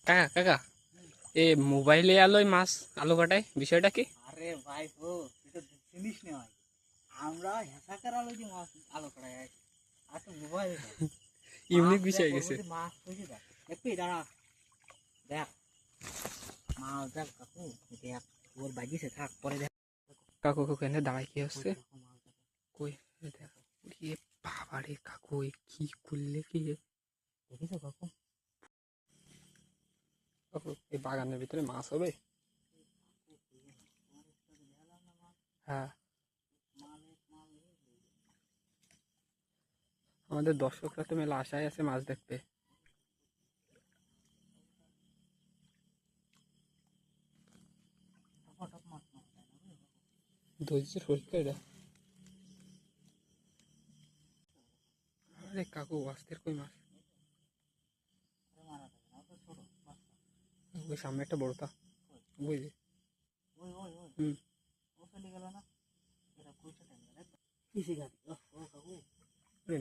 কাকা কাকা এ মোবাইলে আলোয় মাছ আলো কাটায় বিষয়টা কি? আরে ভাই ও এটা জিনিস নয়, আমরা হেসাকার আলো দিয়ে মাছ আলো করাই আর তো মোবাইলে ইউনিক বিষয় গেছে। মাছ হয়েছে দেখ একটু দাঁড়া দেখ মাছ দেখ কাকু দেখ ওর বাগিছে থাক পরে দেখ কাকু কাকু এনে দাঁড়ায় কি হচ্ছে? কই দেখো বাবা রে কাকু কি করলে কি দেখিছো কাকু? কাকু এই বাগানের ভিতরে মাছ হবে? হ্যাঁ, আমাদের দর্শকরা তো মেলা আশায় আছে মাছ দেখতে। ধৈর্যের পরীক্ষা এটা। আরে কাকু আস্তের কই মাছ? ওই সামনে একটা বড়টা ওই যে হুম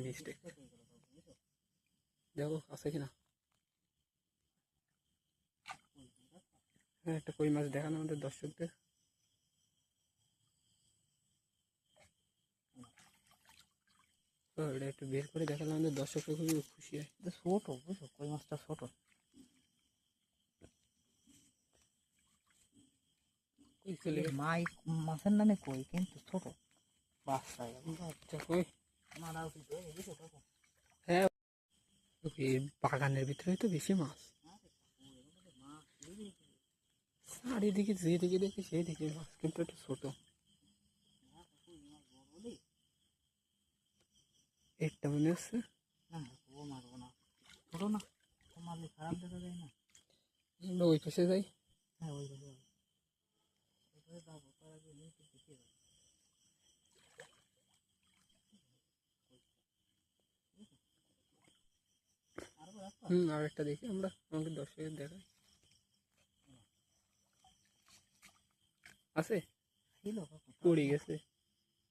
মিস্টেক দেখো আছে কিনা। হ্যাঁ একটা কই মাছ দেখানো আমাদের দর্শকদের। এটা একটু বের করে দেখালে আমাদের দর্শকরা খুবই খুশি হয়। ছোট বুঝছো কই মাছটা ছোট কই চলে গেছে? মাই মাছের নামে কই কিন্তু ছোট বাচ্চা আচ্ছা কই মারা উচিত বুঝছো কাকু? হ্যাঁ এই বাগানের ভিতরে তো বেশি মাছ। চারিদিকে যেদিকে দেখি সেই দিকে মাছ কিন্তু একটু ছোট। এটা মনে হচ্ছে না ও মারবো না ছোট না ও মারলে খারাপ দেখা যায় না। আমরা ওই পাশে যাই। হ্যাঁ ওই ভাবে যাবো তার আগে দেখে যাবো। আর একটা দেখি আমরা আমাদের দর্শকের দেখাই আছে ছিল পড়ে গেছে।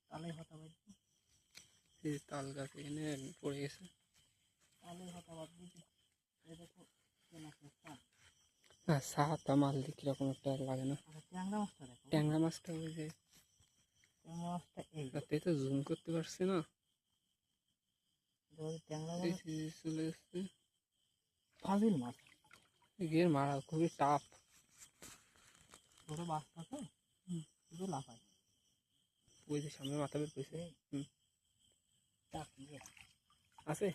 তালে হতা বাদ এই তাল গাছ এখানে পড়ে গেছে। তালে হতা বাদ দিয়েছি এই দেখো হ্যাঁ সাহাতা মাছ দিয়ে কিরকম একটা লাগে না? ট্যাংরা মাছটা দেখো ট্যাংরা মাছটা ওই যে ট্যাংরা মাছটা এই রাতে তো জুম করতে পারছি না। ট্যাংরা এই মাছ যে চলে যাচ্ছে ফাজিল মাছ গিয়ে মারা খুবই টাফ। ছোট বাচ্চা তো শুধু লাফায় ওই যে সামনে মাথা বের করেছে। চাক আছে